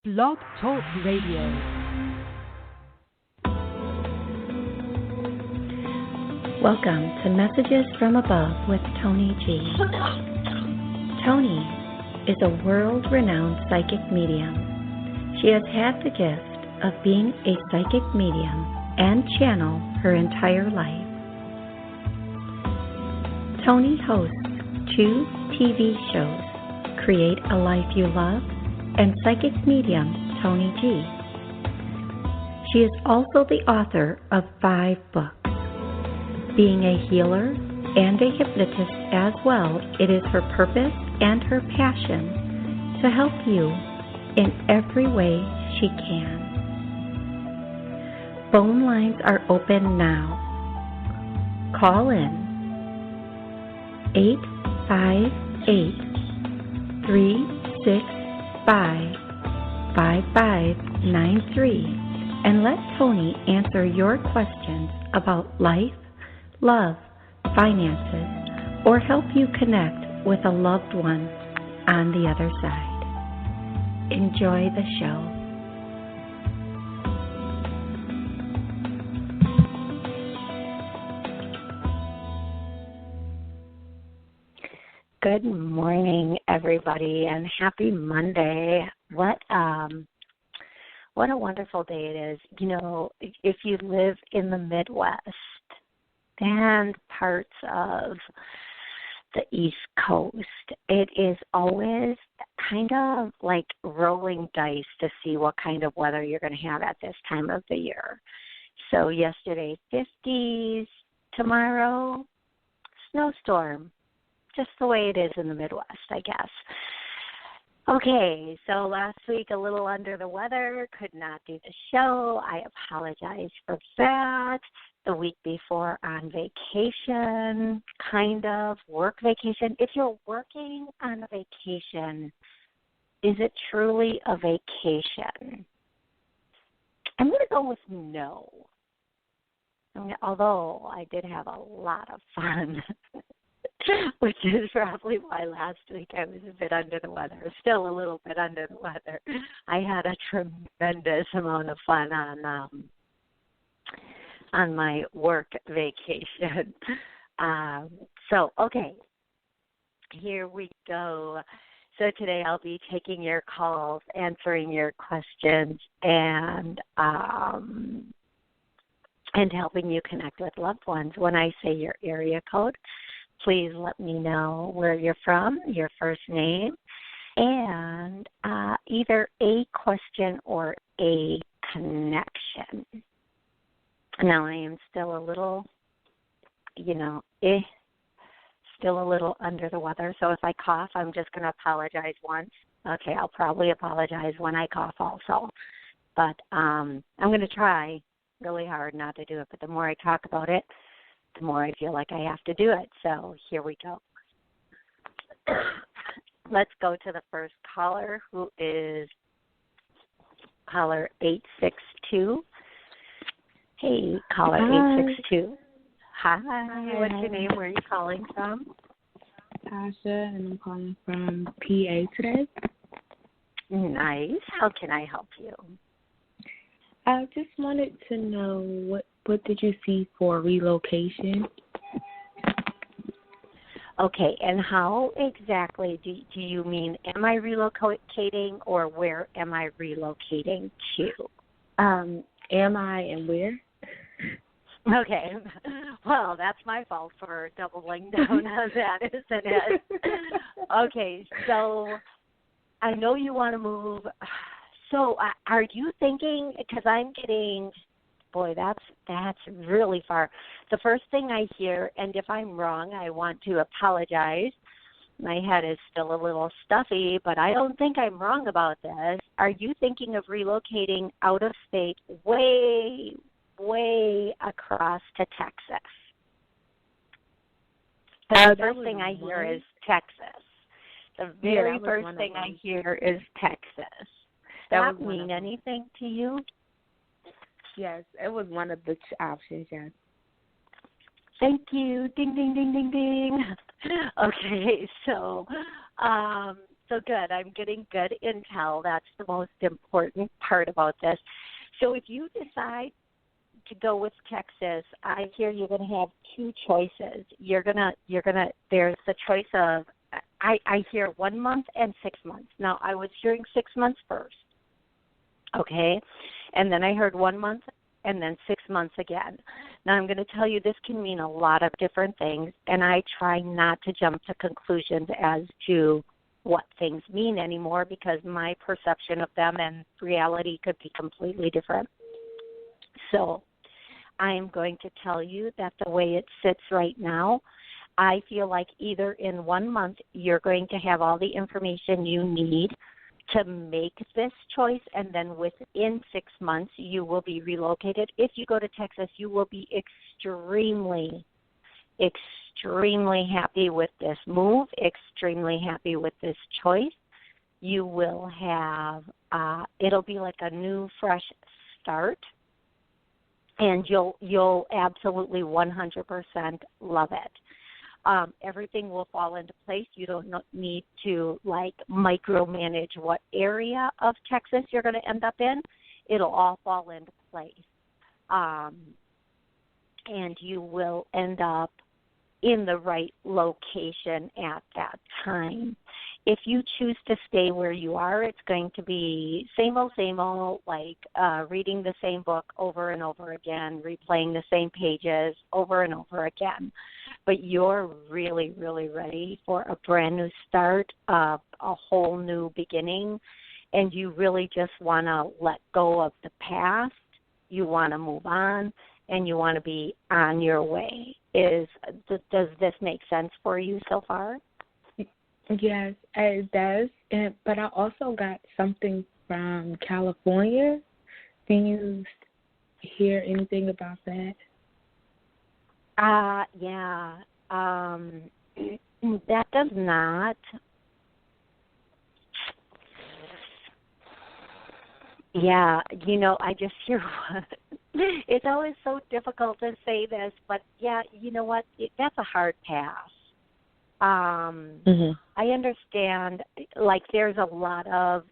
Blog Talk Radio. Welcome to Messages from Above with Toni G. Toni is a world-renowned psychic medium. She has had the gift of being a psychic medium and channel her entire life. Toni hosts 2 TV shows, Create a Life You Love and Psychic Medium Toni G. She is also the author of 5 books. Being a healer and a hypnotist as well, it is her purpose and her passion to help you in every way she can. Phone lines are open now. Call in 858-365-5593 and let Toni answer your questions about life, love, finances, or help you connect with a loved one on the other side. Enjoy the show. Good morning, everybody, and happy Monday. What a wonderful day it is. You know, if you live in the Midwest and parts of the East Coast, it is always kind of like rolling dice to see what kind of weather you're going to have at this time of the year. So yesterday, 50s, tomorrow, snowstorm. Just the way it is in the Midwest, I guess. Okay, so last week a little under the weather, could not do the show. I apologize for that. The week before on vacation, kind of work vacation. If you're working on a vacation, is it truly a vacation? I'm going to go with no. Although I did have a lot of fun. Which is probably why last week I was a bit under the weather, still a little bit under the weather. I had a tremendous amount of fun on my work vacation. Okay, here we go. So today I'll be taking your calls, answering your questions, and helping you connect with loved ones. When I say your area code, please let me know where you're from, your first name, and either a question or a connection. Now, I am still a little, still a little under the weather, so if I cough, I'm just going to apologize once. Okay, I'll probably apologize when I cough also. But I'm going to try really hard not to do it, but the more I talk about it, the more I feel like I have to do it. So here we go. Let's go to the first caller, who is caller 862. Hey, caller 862. Hi. What's your name? Where are you calling from? Tasha, and I'm calling from PA today. Nice. How can I help you? I just wanted to know what did you see for relocation? Okay, and how exactly do you mean? Am I relocating, or where am I relocating to? Am I and where? Okay, well, that's my fault for doubling down on that, isn't it? Okay, so I know you want to move. So are you thinking, because I'm getting, boy, that's really far. The first thing I hear, and if I'm wrong, I want to apologize. My head is still a little stuffy, but I don't think I'm wrong about this. Are you thinking of relocating out of state way, way across to Texas? The first thing I hear is Texas. The very first thing I hear is Texas. Does that mean anything to you? Yes, it was one of the options, yes. Thank you. Ding, ding, ding, ding, ding. Okay, so So good. I'm getting good intel. That's the most important part about this. So if you decide to go with Texas, I hear you're going to have two choices. There's the choice of, I hear 1 month and 6 months. Now, I was hearing 6 months first, okay? And then I heard 1 month and then 6 months again. Now, I'm going to tell you this can mean a lot of different things, and I try not to jump to conclusions as to what things mean anymore because my perception of them and reality could be completely different. So I'm going to tell you that the way it sits right now, I feel like either in 1 month you're going to have all the information you need to make this choice, and then within 6 months you will be relocated. If you go to Texas, you will be extremely happy with this move, extremely happy with this choice. You will have, it'll be like a new, fresh start, and you'll absolutely 100% love it. Everything will fall into place. You don't need to micromanage what area of Texas you're going to end up in. It'll all fall into place. And you will end up in the right location at that time. If you choose to stay where you are, it's going to be same old, reading the same book over and over again, replaying the same pages over and over again. But you're really, really ready for a brand new start, a whole new beginning, and you really just want to let go of the past. You want to move on, and you want to be on your way. Does this make sense for you so far? Yes, it does. But I also got something from California. Do you hear anything about that? Yeah. That does not. Yeah, I just hear it's always so difficult to say this, but yeah, you know what? That's a hard pass. I understand, there's a lot of,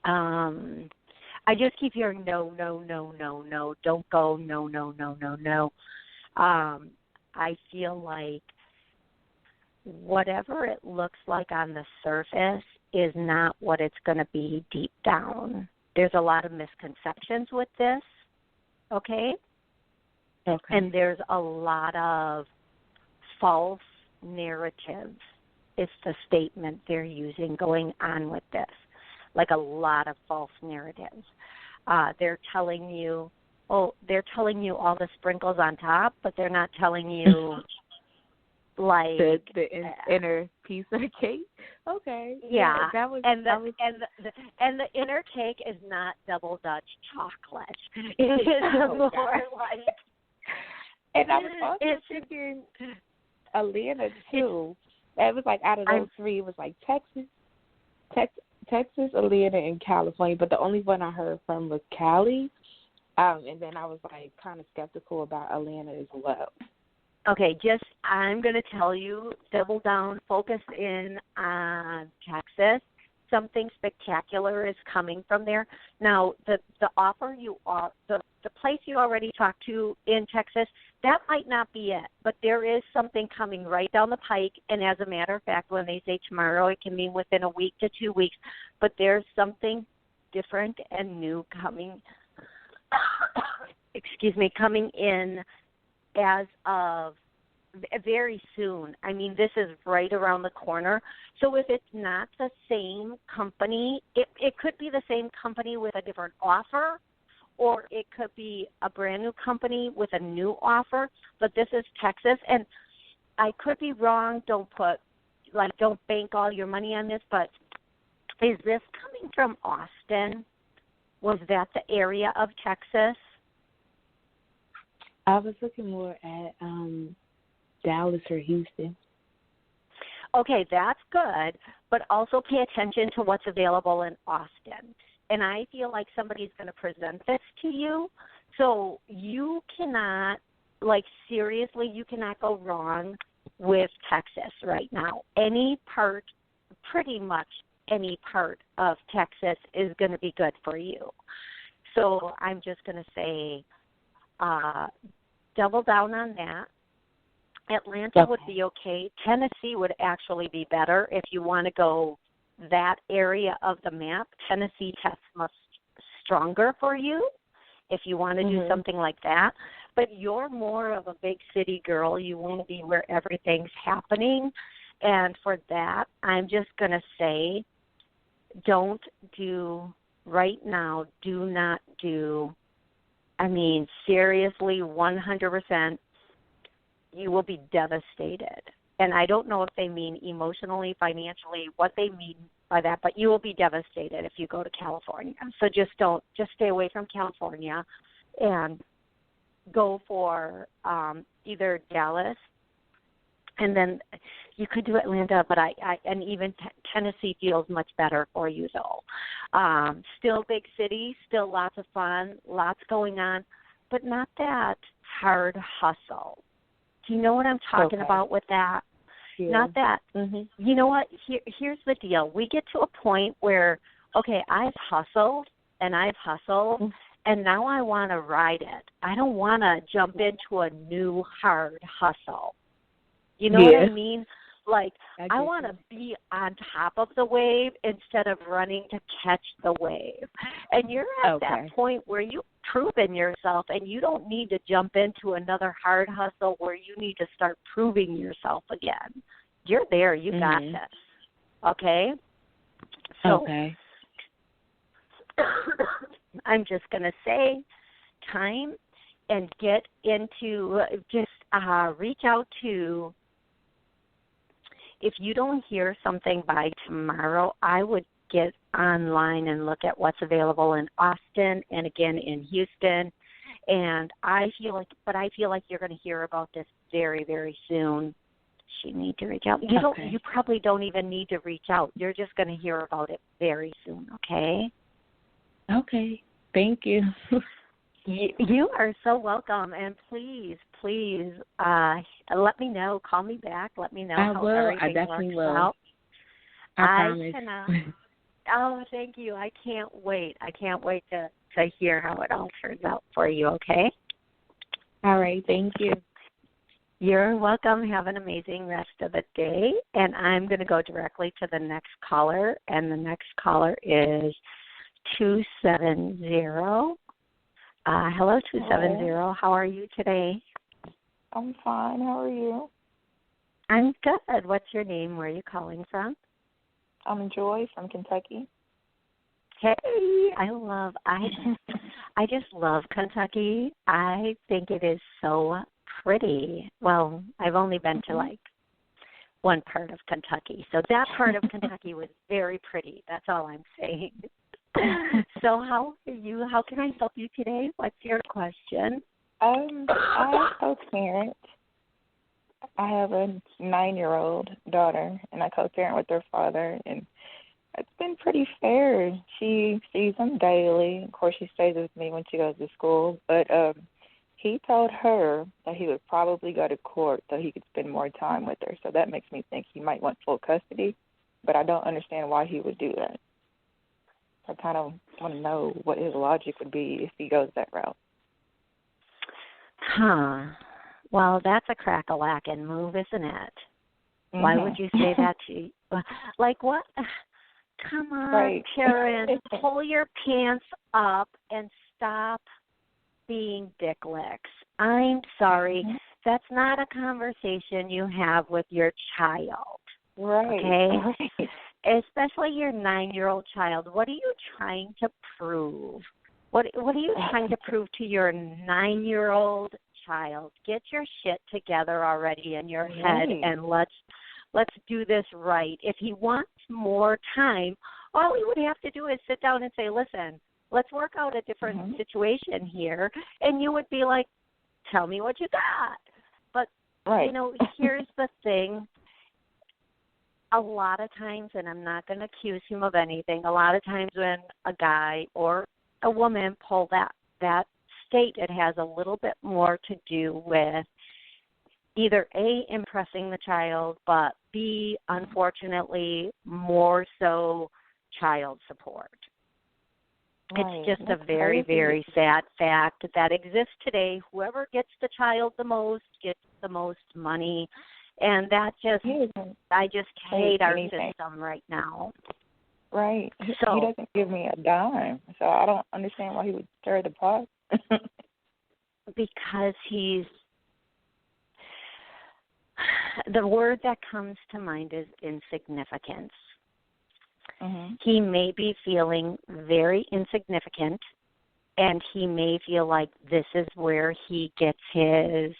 I just keep hearing no, don't go, no. I feel like whatever it looks like on the surface is not what it's going to be deep down. There's a lot of misconceptions with this, okay? And there's a lot of false narratives is the statement they're using going on with this, a lot of false narratives. They're telling you all the sprinkles on top, but they're not telling you the inner piece of the cake. Okay. Yeah. That was and the inner cake is not double Dutch chocolate. It is more like. And I was also thinking Atlanta too. That was out of those three, it was Texas, Atlanta, and California. But the only one I heard from was Cali. And then I was kind of skeptical about Atlanta as well. Okay, I'm going to tell you, double down, focus in on Texas. Something spectacular is coming from there. Now, the offer the place you already talked to in Texas, that might not be it, but there is something coming right down the pike. And as a matter of fact, when they say tomorrow, it can mean within a week to 2 weeks. But there's something different and new coming. Coming in as of very soon. I mean, this is right around the corner. So if it's not the same company, it could be the same company with a different offer, or it could be a brand new company with a new offer. But this is Texas, and I could be wrong. Don't bank all your money on this, but is this coming from Austin? Was that the area of Texas? I was looking more at Dallas or Houston. Okay, that's good, but also pay attention to what's available in Austin. And I feel like somebody's going to present this to you, so you cannot, seriously, you cannot go wrong with Texas right now. Any part pretty much any part of Texas is going to be good for you. So I'm just going to say double down on that. Atlanta would be okay. Tennessee would actually be better if you want to go that area of the map. Tennessee tests much stronger for you if you want to do something like that. But you're more of a big city girl. You want to be where everything's happening. And for that, I'm just going to say don't do right now, do not do, I mean, seriously, 100%, you will be devastated. And I don't know if they mean emotionally, financially, what they mean by that, but you will be devastated if you go to California. So just stay away from California and go for either Dallas, and then you could do Atlanta, but and even Tennessee feels much better for you though. Still big city, still lots of fun, lots going on, but not that hard hustle. Do you know what I'm talking about with that? Yeah. Not that. You know what? Here's the deal. We get to a point where, okay, I've hustled, and now I want to ride it. I don't want to jump into a new hard hustle. You know what I mean? Like, I want to be on top of the wave instead of running to catch the wave. And you're at that point where you've proven yourself, and you don't need to jump into another hard hustle where you need to start proving yourself again. You're there. You got this. Okay? So, I'm just going to say time and get into just reach out to, if you don't hear something by tomorrow, I would get online and look at what's available in Austin and again in Houston. And I feel like you're going to hear about this very, very soon. You need to reach out. You probably don't even need to reach out. You're just going to hear about it very soon, okay? Okay. Thank you. You are so welcome, and please, let me know. Call me back. Let me know how everything I definitely works will. out. I promise. Oh, thank you. I can't wait. I can't wait to hear how it all turns out for you, okay? All right. Thank you. You're welcome. Have an amazing rest of the day, and I'm going to go directly to the next caller, and the next caller is 270. Hello, 270. Hello. How are you today? I'm fine. How are you? I'm good. What's your name? Where are you calling from? I'm Joy from Kentucky. Hey, I just love Kentucky. I think it is so pretty. Well, I've only been to like one part of Kentucky, so that part of Kentucky was very pretty. That's all I'm saying. So how are you? How can I help you today? What's your question? I'm co-parent. I have a 9-year-old daughter, and I co-parent with her father, and it's been pretty fair. She sees him daily. Of course, she stays with me when she goes to school, but he told her that he would probably go to court so he could spend more time with her. So that makes me think he might want full custody, but I don't understand why he would do that. I kind of want to know what his logic would be if he goes that route. Well, that's a crack-a-lackin' move, isn't it? Why would you say that to you? Like what? Come on, parents, pull your pants up and stop being dick licks. I'm sorry. That's not a conversation you have with your child. Right. Okay? Right. Especially your 9-year-old child. What are you trying to prove? What are you trying to prove to your 9-year-old child? Get your shit together already in your head, and let's do this right. If he wants more time, all he would have to do is sit down and say, listen, let's work out a different situation here. And you would be like, tell me what you got. But, you know, here's the thing. A lot of times, and I'm not going to accuse him of anything, a lot of times when a guy or a woman pull that state, it has a little bit more to do with either A, impressing the child, but be, unfortunately, more so child support. Right. It's just That's a very, crazy. very sad fact that exists today. Whoever gets the child the most gets the most money. And that just, I just hate our anything. system right now. Right. So, he doesn't give me a dime, so I don't understand why he would stir the pot. because the word that comes to mind is insignificance. Mm-hmm. He may be feeling very insignificant, and he may feel like this is where he gets his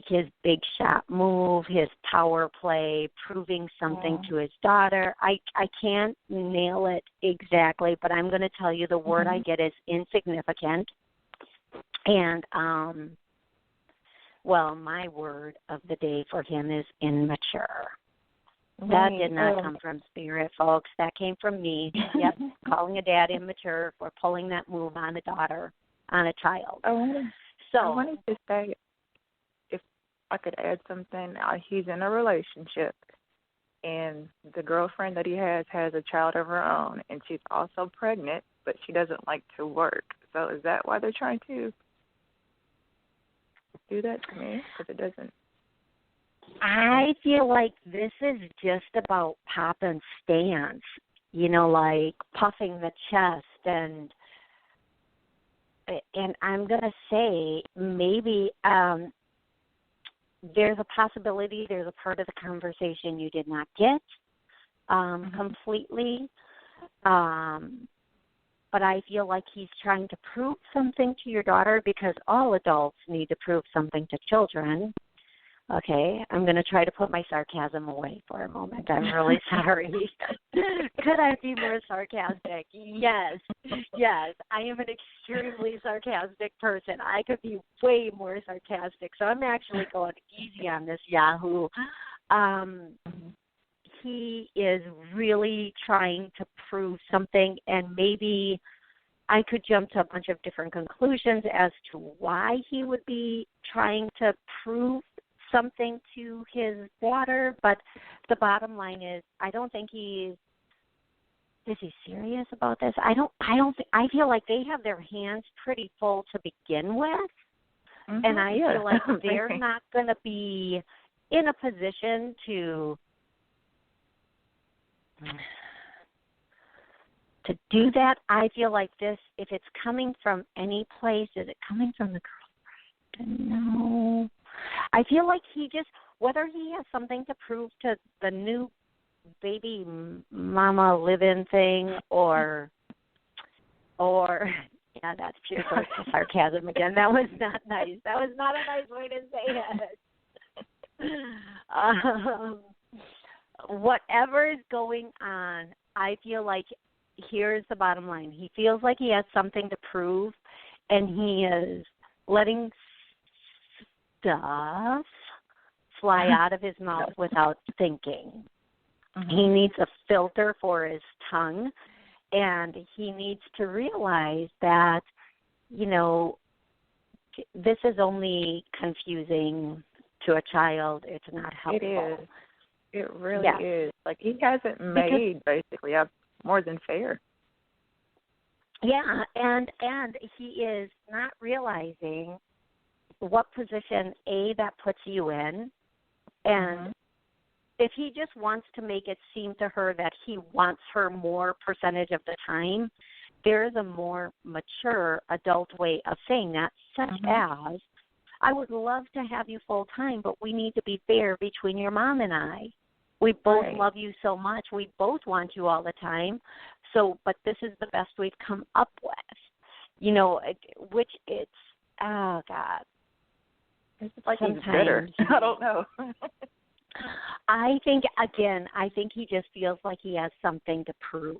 his big shot move, his power play, proving something to his daughter. I can't nail it exactly, but I'm going to tell you the word I get is insignificant. And, my word of the day for him is immature. That did not come from Spirit, folks. That came from me. Yep, calling a dad immature for pulling that move on a daughter, on a child. I wanted to say, if I could add something, he's in a relationship, and the girlfriend that he has a child of her own, and she's also pregnant, but she doesn't like to work. So is that why they're trying to do that to me? Because it doesn't. I feel like this is just about pop and stance, like puffing the chest, and I'm going to say maybe there's a possibility, there's a part of the conversation you did not get completely, but I feel like he's trying to prove something to your daughter, because all adults need to prove something to children. Okay, I'm going to try to put my sarcasm away for a moment. I'm really sorry. Could I be more sarcastic? Yes. I am an extremely sarcastic person. I could be way more sarcastic. So I'm actually going easy on this Yahoo. He is really trying to prove something, and maybe I could jump to a bunch of different conclusions as to why he would be trying to prove something to his daughter, but the bottom line is I don't think is he serious about this? I feel like they have their hands pretty full to begin with, and I feel like they're not going to be in a position to do that. I feel like this, if it's coming from any place, is it coming from the girlfriend? No. I feel like he just, whether he has something to prove to the new baby mama live-in thing, or yeah, that's pure sarcasm again. That was not nice. That was not a nice way to say it. Whatever is going on, I feel like here's the bottom line. He feels like he has something to prove, and he is letting stuff fly out of his mouth without thinking. He needs a filter for his tongue, and he needs to realize that, this is only confusing to a child. It's not helpful. It is. It really is. Like, he hasn't made, basically, more than fair. Yeah, and he is not realizing what position, that puts you in, and if he just wants to make it seem to her that he wants her more percentage of the time, there is a more mature adult way of saying that, such as, I would love to have you full time, but we need to be fair between your mom and I. We both love you so much. We both want you all the time. So, but this is the best we've come up with, which it's, oh, God. It's like he's bitter. I don't know. I think he just feels like he has something to prove.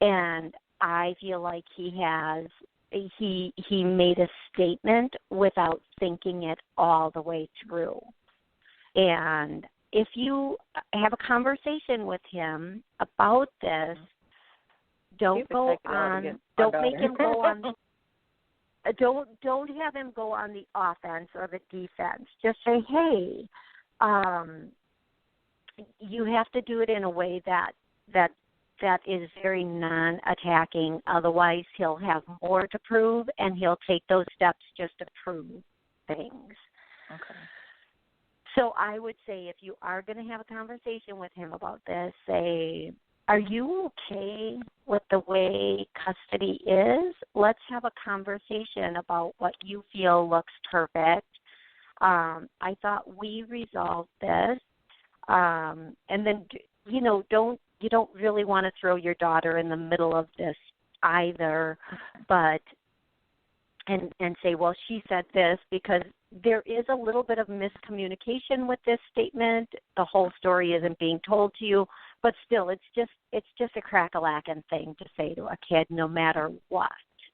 And I feel like he made a statement without thinking it all the way through. And if you have a conversation with him about this, don't make him go on don't have him go on the offense or the defense. Just say, hey, you have to do it in a way that is very non-attacking. Otherwise, he'll have more to prove, and he'll take those steps just to prove things. Okay. So I would say if you are going to have a conversation with him about this, say, are you okay with the way custody is? Let's have a conversation about what you feel looks perfect. I thought we resolved this. And then, you don't really want to throw your daughter in the middle of this either, but and say, well, she said this, because there is a little bit of miscommunication with this statement. The whole story isn't being told to you, but still, it's just a crack-a-lackin' thing to say to a kid, no matter what.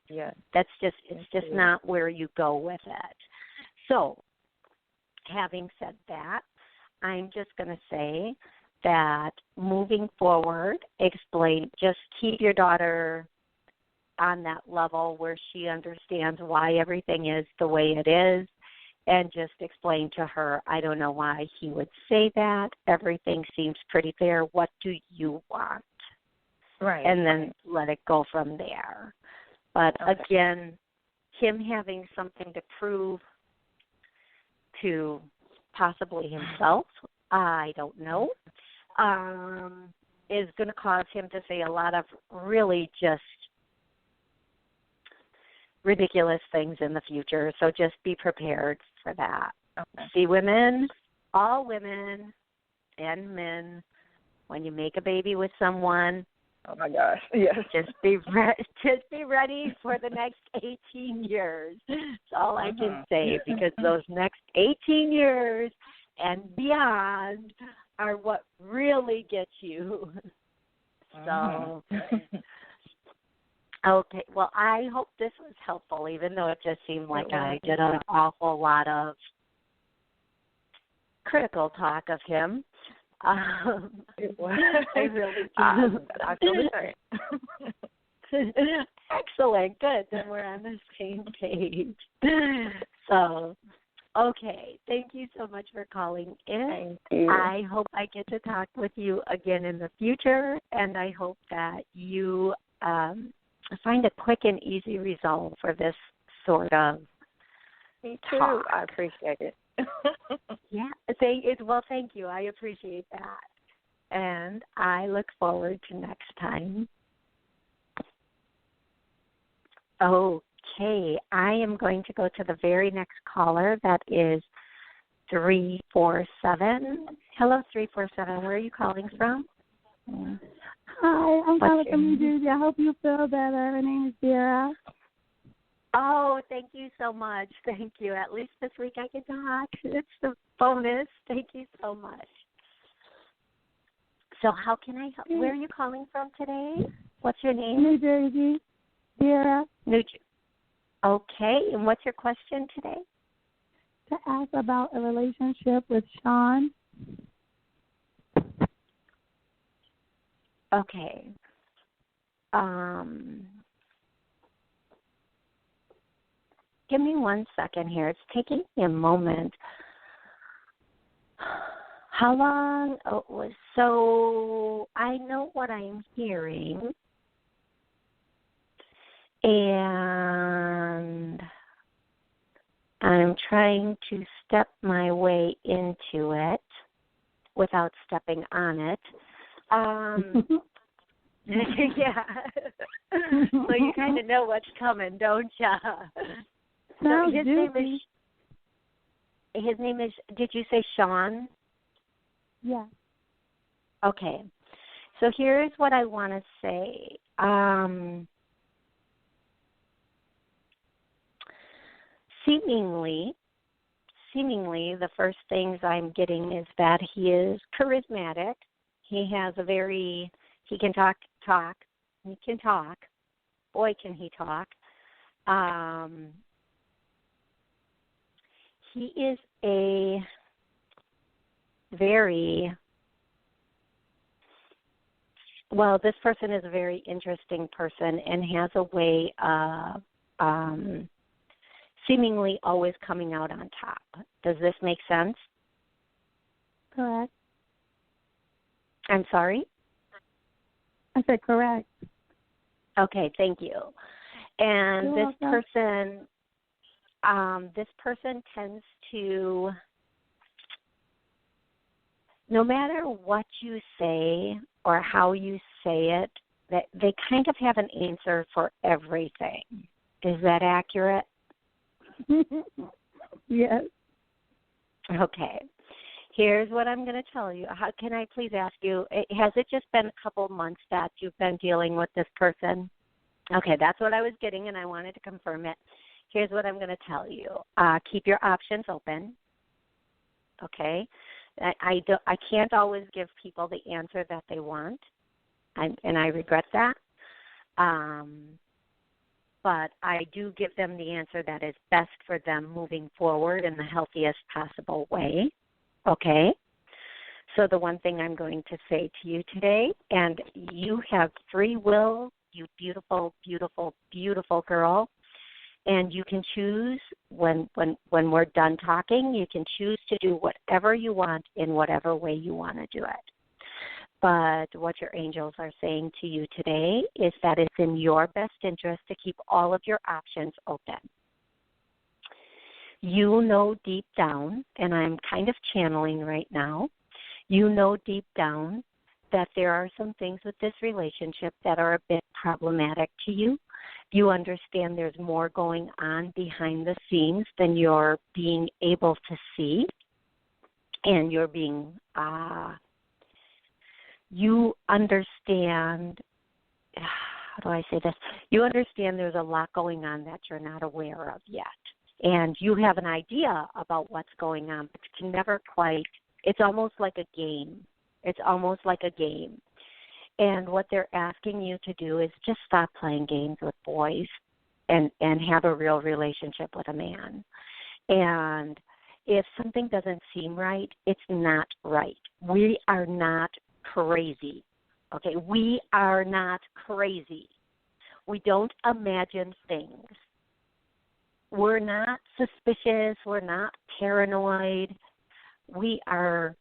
Yeah, it's just not where you go with it. So, having said that, I'm just going to say that moving forward, just keep your daughter on that level where she understands why everything is the way it is, and just explain to her, I don't know why he would say that. Everything seems pretty fair. What do you want? Right. And then let it go from there. But again, him having something to prove to possibly himself, I don't know, is going to cause him to say a lot of really just ridiculous things in the future. So just be prepared for that. Okay. See, all women and men, when you make a baby with someone, oh my gosh, yes, just be ready for the next 18 years. That's all I can say, because those next 18 years and beyond are what really get you. So, okay, well, I hope this was helpful, even though it just seemed like I did an awful lot of critical talk of him. It was. I really do. I feel the same. Excellent. Good. Then we're on the same page. So, okay. Thank you so much for calling in. Thank you. I hope I get to talk with you again in the future, and I hope that you find a quick and easy resolve for this sort of Me too. talk. I appreciate it. Yeah. Thank you. I appreciate that. And I look forward to next time. Okay. I am going to go to the very next caller. That is 347. Hello, 347. Where are you calling from? Hi, I'm calling from New Jersey. I hope you feel better. Her name is Vera. Oh, thank you so much. Thank you. At least this week I can talk. It's the bonus. Thank you so much. So how can I help? Where are you calling from today? What's your name? New Jersey. Vera. New Jersey. Okay. And what's your question today? To ask about a relationship with Sean. Okay. Give me 1 second here. It's taking me a moment. How long? So I know what I'm hearing, and I'm trying to step my way into it without stepping on it. Yeah. So you kind of know what's coming, don't you? So his name is, did you say Sean? Yeah. Okay. So here's what I want to say. Seemingly, the first things I'm getting is that he is charismatic. He has he can talk. He can talk. Boy, can he talk. He is a this person is a very interesting person and has a way of seemingly always coming out on top. Does this make sense? Correct. I'm sorry? I said correct. Okay, thank you. And You're this person tends to, no matter what you say or how you say it, that they kind of have an answer for everything. Is that accurate? Yes. Okay. Here's what I'm going to tell you. How can I please ask you, has it just been a couple of months that you've been dealing with this person? Okay, that's what I was getting, and I wanted to confirm it. Here's what I'm going to tell you. Keep your options open. Okay? I can't always give people the answer that they want, and I regret that. But I do give them the answer that is best for them moving forward in the healthiest possible way. Okay? So the one thing I'm going to say to you today, and you have free will, you beautiful, beautiful, beautiful girl, and you can choose when we're done talking, you can choose to do whatever you want in whatever way you want to do it. But what your angels are saying to you today is that it's in your best interest to keep all of your options open. You know deep down, and I'm kind of channeling right now, you know deep down that there are some things with this relationship that are a bit problematic to you. You understand there's more going on behind the scenes than you're being able to see, and you're being, you understand, how do I say this? You understand there's a lot going on that you're not aware of yet. And you have an idea about what's going on, but you can never quite, it's almost like a game. It's almost like a game. And what they're asking you to do is just stop playing games with boys and have a real relationship with a man. And if something doesn't seem right, it's not right. We are not crazy. Okay? We are not crazy. We don't imagine things. We're not suspicious. We're not paranoid. We are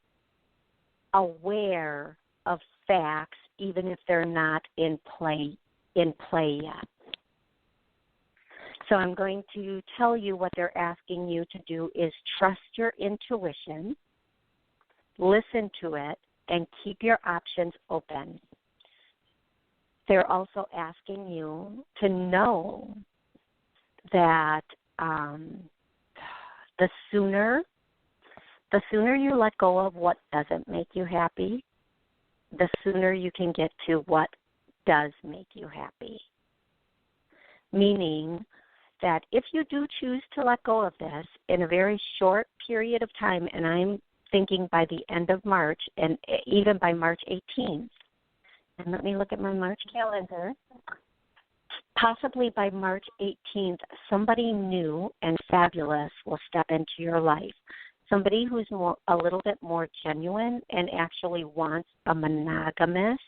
aware of facts, even if they're not in play yet. So I'm going to tell you what they're asking you to do is trust your intuition, listen to it, and keep your options open. They're also asking you to know that the sooner you let go of what doesn't make you happy, the sooner you can get to what does make you happy. Meaning that if you do choose to let go of this in a very short period of time, and I'm thinking by the end of March and even by March 18th, and let me look at my March calendar, possibly by March 18th, somebody new and fabulous will step into your life. Somebody who's a little bit more genuine and actually wants a monogamous,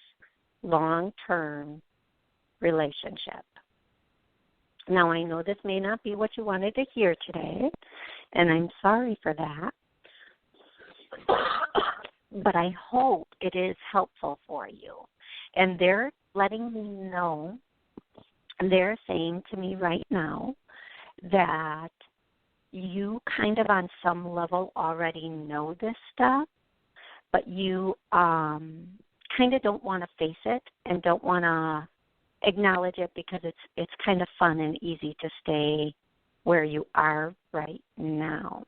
long-term relationship. Now, I know this may not be what you wanted to hear today, and I'm sorry for that, but I hope it is helpful for you. And they're letting me know, and they're saying to me right now that you kind of on some level already know this stuff, but you kind of don't want to face it and don't want to acknowledge it because it's kind of fun and easy to stay where you are right now.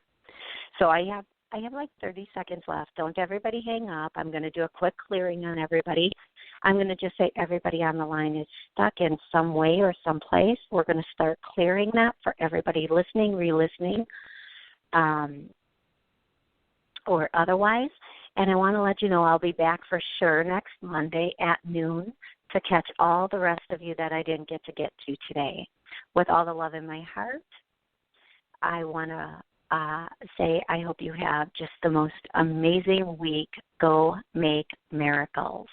So I have like 30 seconds left. Don't everybody hang up. I'm going to do a quick clearing on everybody. I'm going to just say everybody on the line is stuck in some way or some place. We're going to start clearing that for everybody listening, re-listening, or otherwise. And I want to let you know I'll be back for sure next Monday at noon to catch all the rest of you that I didn't get to today. With all the love in my heart, I want to say I hope you have just the most amazing week. Go make miracles.